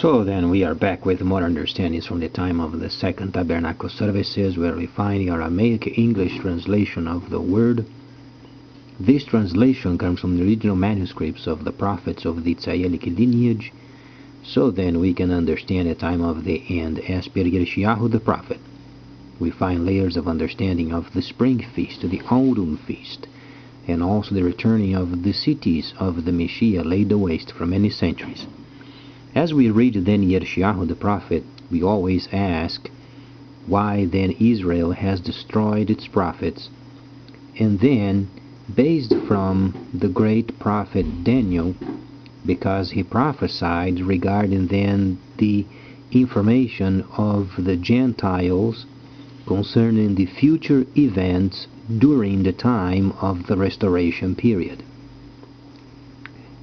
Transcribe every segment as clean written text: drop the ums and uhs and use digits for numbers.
So then we are back with more understandings from the time of the Second Tabernacle services, where we find the Aramaic English translation of the word. This translation comes from the original manuscripts of the prophets of the Tzayelic lineage, so then we can understand the time of the end as per Yeshayahu the prophet. We find layers of understanding of the spring feast, the autumn feast, and also the returning of the cities of the Messiah laid waste for many centuries. As we read then Yeshayahu the prophet, we always ask why then Israel has destroyed its prophets, and then based from the great prophet Daniel, because he prophesied regarding then the information of the Gentiles concerning the future events during the time of the restoration period.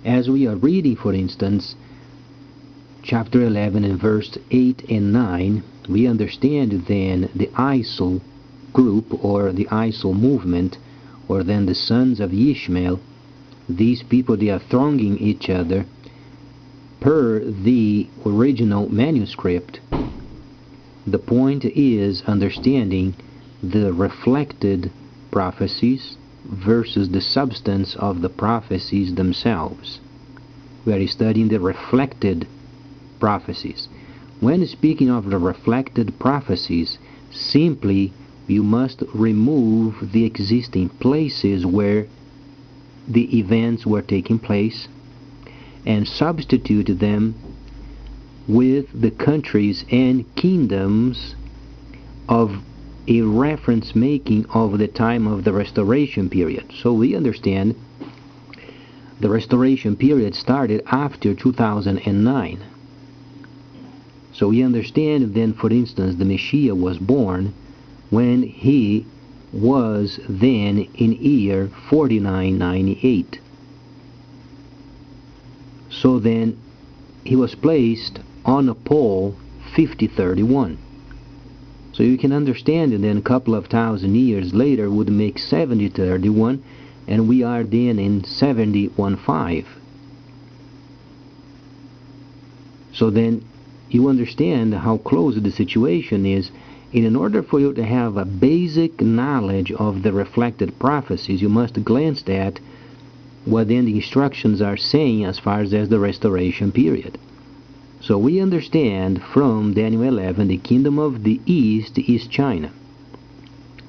As we are reading, for instance, chapter 11 and verse 8 and 9, we understand then the Isil group, or the Isil movement, or then the sons of Ishmael. These people, they are thronging each other per the original manuscript. The point is understanding the reflected prophecies versus the substance of the prophecies themselves. We are studying the reflected prophecies. When speaking of the reflected prophecies, simply you must remove the existing places where the events were taking place and substitute them with the countries and kingdoms of a reference making of the time of the restoration period. So we understand the restoration period started after 2009. So we understand then, for instance, the Messiah was born when he was then in year 4998. So then he was placed on a pole 5031. So you can understand that then a couple of thousand years later would make 7031, and we are then in 715. So then you understand how close the situation is, and in order for you to have a basic knowledge of the reflected prophecies, you must glance at what then the instructions are saying as far as the restoration period. So we understand from Daniel 11, the kingdom of the east is China,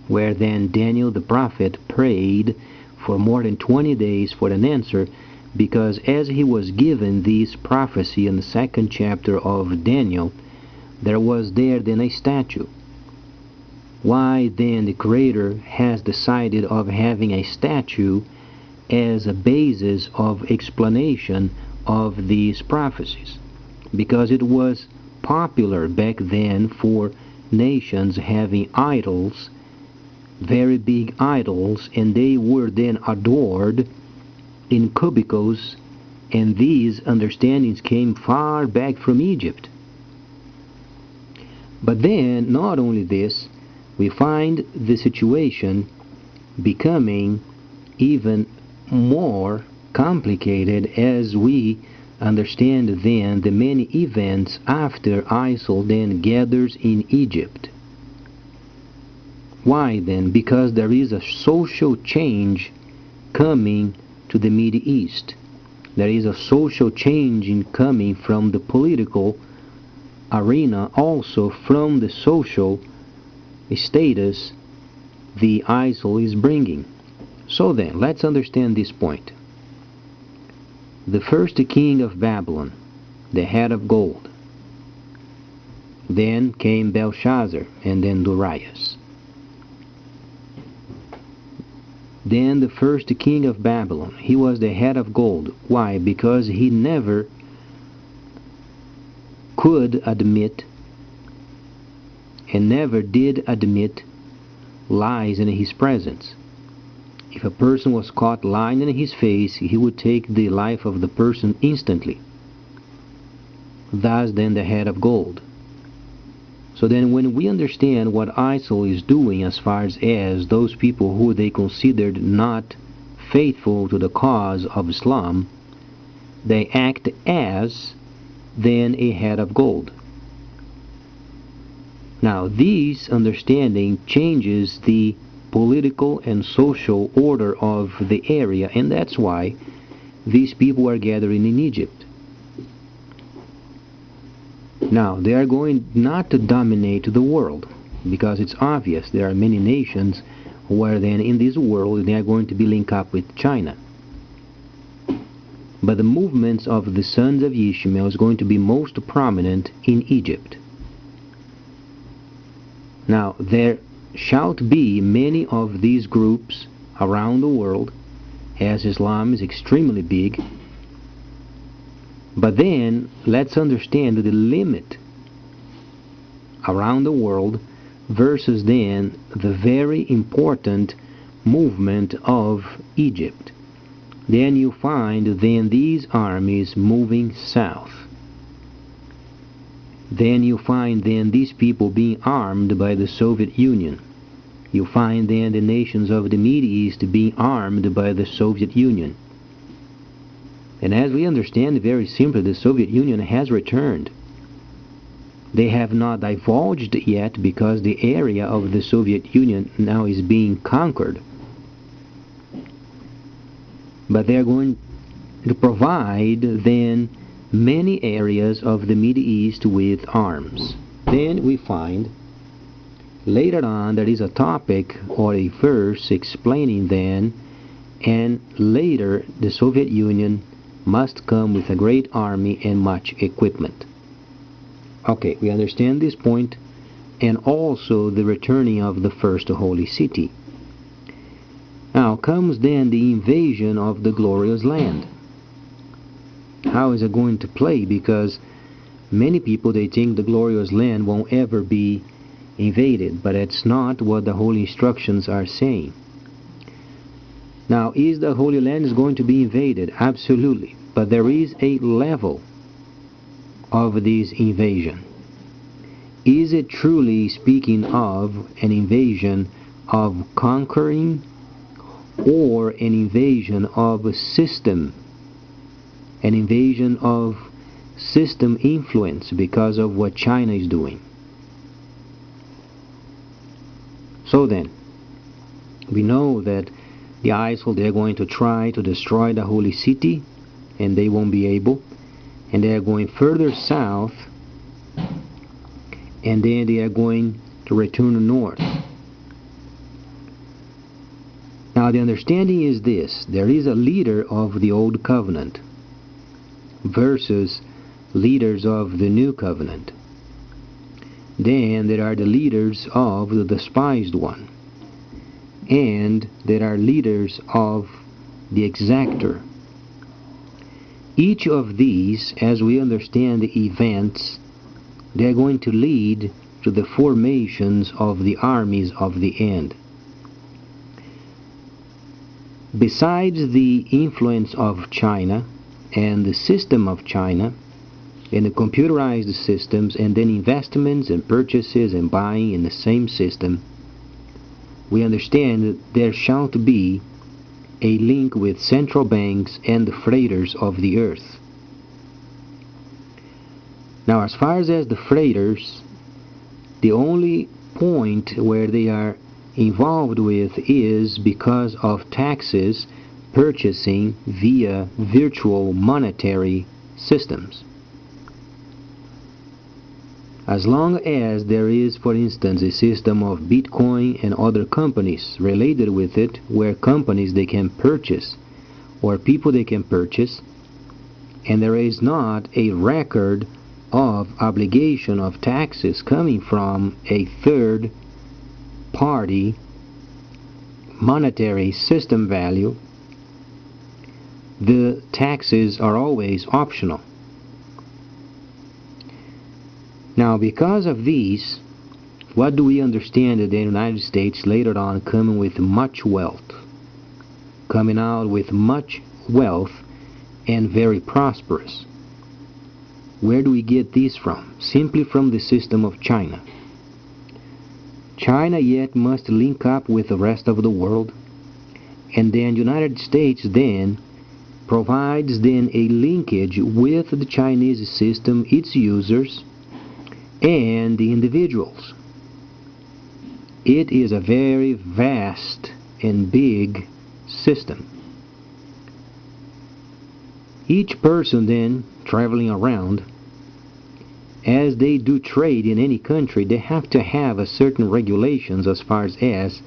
where then Daniel the prophet prayed for more than 20 days for an answer, because as he was given this prophecy in the second chapter of Daniel, there was there then a statue. Why then the Creator has decided of having a statue as a basis of explanation of these prophecies? Because it was popular back then for nations having idols, very big idols, and they were then adored in cubicles, and these understandings came far back from Egypt. But then, not only this, we find the situation becoming even more complicated as we understand then the many events after Isil then gathers in Egypt. Why then? Because there is a social change coming to the Middle East. There is a social change in coming from the political arena, also from the social status the Isil is bringing. So then, let's understand this point. The first king of Babylon, the head of gold. Then came Belshazzar, and then Darius. Then the first king of Babylon, he was the head of gold. Why? Because he never could admit and never did admit lies in his presence. If a person was caught lying in his face, he would take the life of the person instantly. Thus then the head of gold. So then when we understand what Isil is doing as far as those people who they considered not faithful to the cause of Islam, they act as than a head of gold. Now, this understanding changes the political and social order of the area, and that's why these people are gathering in Egypt. Now, they are going not to dominate the world, because it's obvious there are many nations where then in this world they are going to be linked up with China. But the movements of the sons of Ishmael is going to be most prominent in Egypt. Now, there shall be many of these groups around the world, as Islam is extremely big. But then, let's understand the limit around the world versus then the very important movement of Egypt. Then you find then these armies moving south. Then you find then these people being armed by the Soviet Union. You find then the nations of the Middle East being armed by the Soviet Union. And as we understand very simply, the Soviet Union has returned. They have not divulged yet because the area of the Soviet Union now is being conquered. But they are going to provide then many areas of the Middle East with arms. Then we find later on there is a topic or a verse explaining then, and later the Soviet Union must come with a great army and much equipment. Okay, we understand this point, and also the returning of the first holy city. Now comes then the invasion of the glorious land. How is it going to play? Because many people, they think the glorious land won't ever be invaded, but it's not what the holy instructions are saying. Now, is the Holy Land going to be invaded? Absolutely. But there is a level of this invasion. Is it truly speaking of an invasion of conquering or an invasion of a system? An invasion of system influence because of what China is doing. So then, we know that the ISIL, they're going to try to destroy the holy city, and they won't be able. And they are going further south, and then they are going to return north. Now the understanding is this: there is a leader of the old covenant versus leaders of the new covenant. Then there are the leaders of the despised one, and there are leaders of the exactor. Each of these, as we understand the events, they are going to lead to the formations of the armies of the end. Besides the influence of China and the system of China and the computerized systems, and then investments and purchases and buying in the same system, we understand that there shall be a link with central banks and the freighters of the earth. Now, as far as the freighters, the only point where they are involved with is because of taxes purchasing via virtual monetary systems. As long as there is, for instance, a system of Bitcoin and other companies related with it, where companies they can purchase or people they can purchase, and there is not a record of obligation of taxes coming from a third party monetary system value, the taxes are always optional. Now, because of these, what do we understand that the United States later on coming with much wealth, coming out with much wealth and very prosperous? Where do we get these from? Simply from the system of China. China yet must link up with the rest of the world, and then United States then provides then a linkage with the Chinese system, its users, and the individuals. It is a very vast and big system. Each person then traveling around, as they do trade in any country, they have to have a certain regulations as far as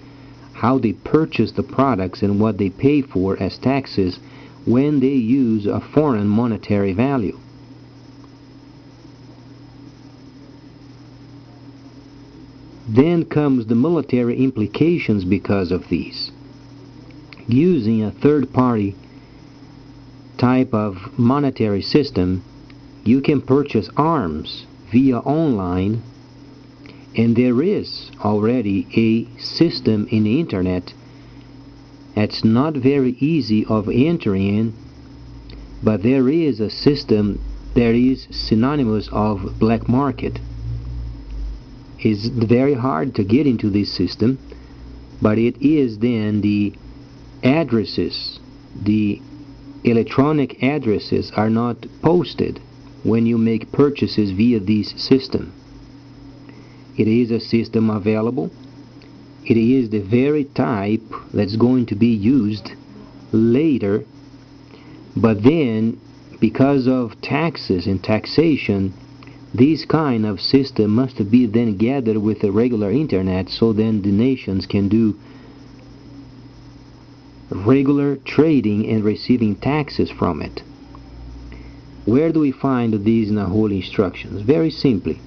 how they purchase the products and what they pay for as taxes when they use a foreign monetary value. Then comes the military implications because of these. Using a third-party type of monetary system, you can purchase arms via online, and there is already a system in the internet that's not very easy of entering in, but there is a system that is synonymous of black market. It's very hard to get into this system, but it is then the addresses, the electronic addresses are not posted when you make purchases via this system. It is a system available. It is the very type that's going to be used later, but then because of taxes and taxation, this kind of system must be then gathered with the regular internet, so then the nations can do regular trading and receiving taxes from it. Where do we find these in the Holy Instructions? Very simply,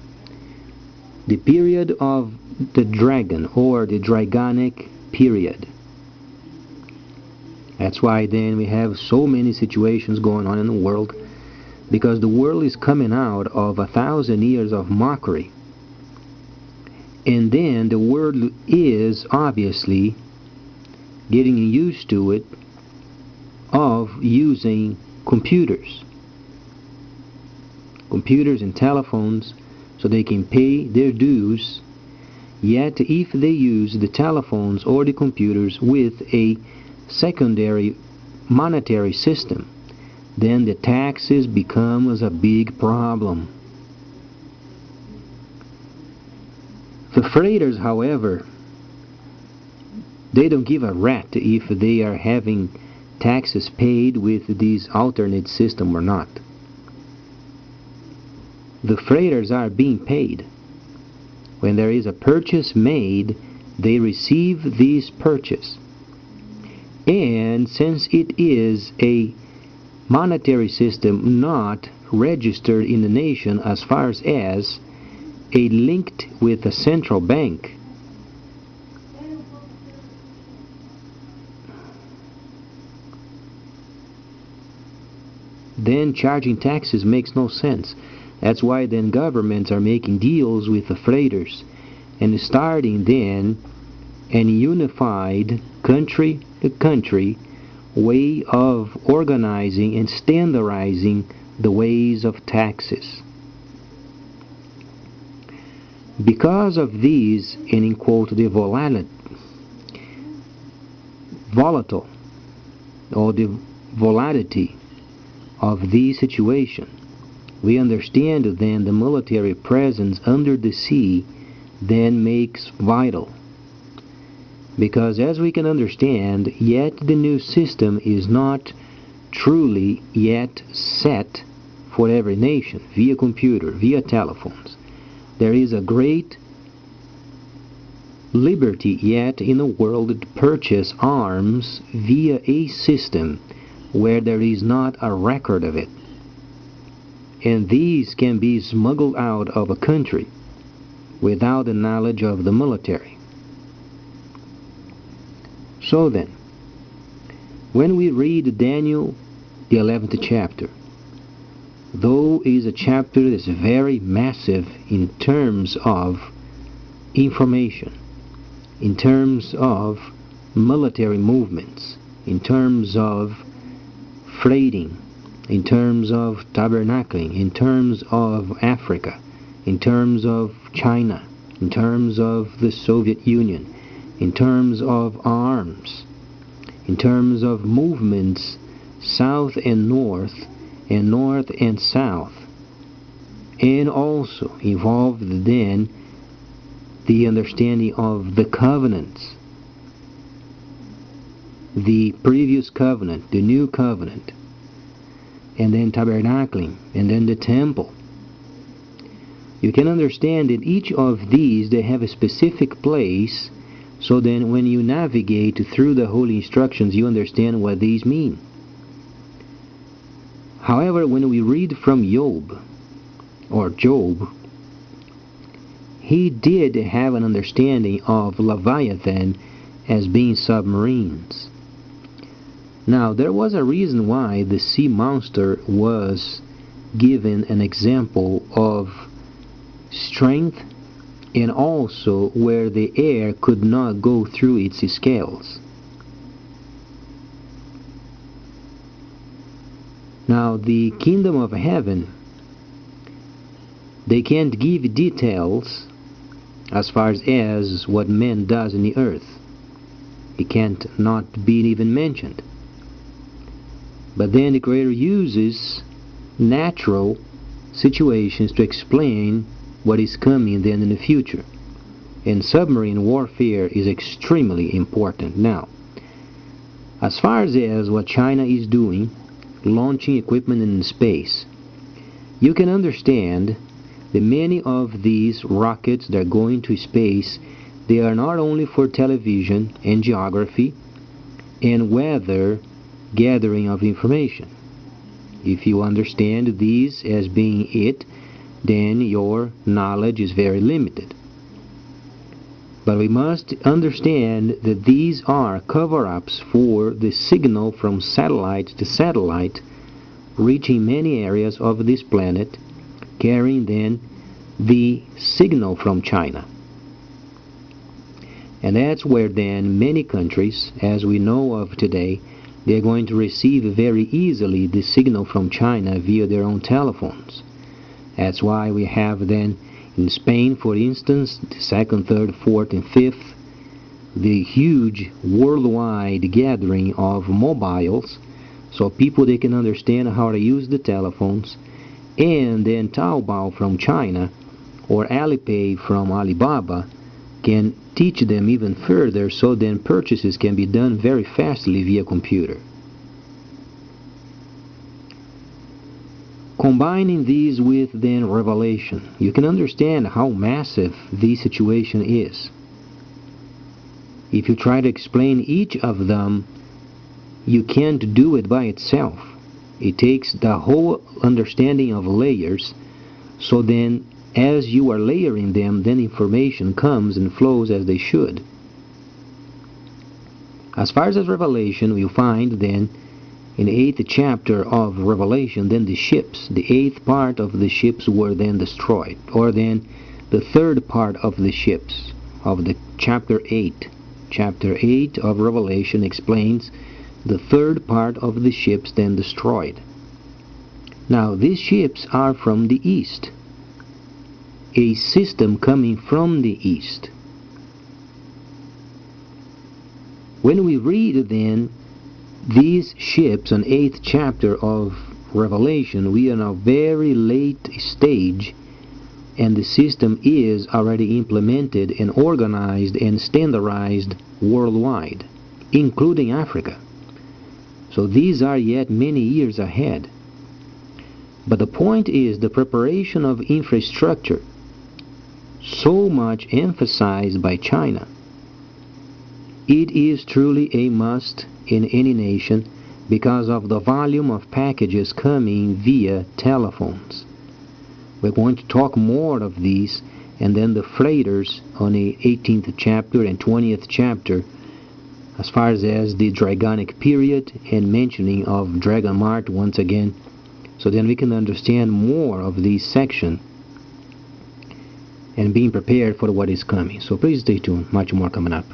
the period of the dragon, or the Dragonic period. That's why then we have so many situations going on in the world, because the world is coming out of 1,000 years of mockery, and then the world is obviously getting used to it of using computers and telephones so they can pay their dues. Yet if they use the telephones or the computers with a secondary monetary system, then the taxes becomes a big problem. The freighters, however, they don't give a rat if they are having taxes paid with this alternate system or not. The freighters are being paid. When there is a purchase made, they receive this purchase. And since it is a monetary system not registered in the nation as far as a linked with a central bank, then charging taxes makes no sense. That's why then governments are making deals with the freighters and starting then an unified country to country way of organizing and standardizing the ways of taxes. Because of these, and in quote, the volatile or the volatility of the situation, we understand then the military presence under the sea then makes vital. Because as we can understand, yet the new system is not truly yet set for every nation, via computer, via telephones. There is a great liberty yet in the world to purchase arms via a system where there is not a record of it. And these can be smuggled out of a country without the knowledge of the military. So then, when we read Daniel, the 11th chapter, though it is a chapter that is very massive in terms of information, in terms of military movements, in terms of freighting, in terms of tabernacling, in terms of Africa, in terms of China, in terms of the Soviet Union, in terms of arms, in terms of movements south and north and south, and also involved then the understanding of the covenants, the previous covenant, the new covenant, and then tabernacling, and then the temple. You can understand that each of these, they have a specific place, so then when you navigate through the holy instructions, you understand what these mean. However, when we read from Job, he did have an understanding of Leviathan as being submarines. Now, there was a reason why the sea monster was given an example of strength, and also where the air could not go through its scales. Now, the kingdom of heaven, they can't give details as far as what man does in the earth. It can't not be even mentioned. But then the Creator uses natural situations to explain what is coming then in the future. And submarine warfare is extremely important. Now, as far as what China is doing, launching equipment in space, you can understand that many of these rockets that are going to space, they are not only for television and geography and weather gathering of information. If you understand these as being it, then your knowledge is very limited. But we must understand that these are cover-ups for the signal from satellite to satellite, reaching many areas of this planet, carrying then the signal from China. And that's where then many countries, as we know of today, they're going to receive very easily the signal from China via their own telephones. That's why we have then in Spain, for instance, the 2nd, 3rd, 4th, and 5th, the huge worldwide gathering of mobiles, so people they can understand how to use the telephones, and then Taobao from China or Alipay from Alibaba can teach them even further, so then purchases can be done very fastly via computer. Combining these with then Revelation, you can understand how massive this situation is. If you try to explain each of them, you can't do it by itself. It takes the whole understanding of layers, so then as you are layering them, then information comes and flows as they should. As far as Revelation, you find then in the 8th chapter of Revelation, then the ships, the 8th part of the ships were then destroyed, or then the 3rd part of the ships of the chapter 8. Chapter 8 of Revelation explains the 3rd part of the ships then destroyed. Now, these ships are from the east, a system coming from the east. When we read then these ships on 8th chapter of Revelation, we are in a very late stage, and the system is already implemented and organized and standardized worldwide, including Africa. So these are yet many years ahead. But the point is the preparation of infrastructure, so much emphasized by China. It is truly a must in any nation because of the volume of packages coming via telephones. We're going to talk more of these, and then the freighters on the 18th chapter and 20th chapter, as far as the Dragonic period and mentioning of Dragon Mart once again, so then we can understand more of this section and being prepared for what is coming. So please stay tuned, much more coming up.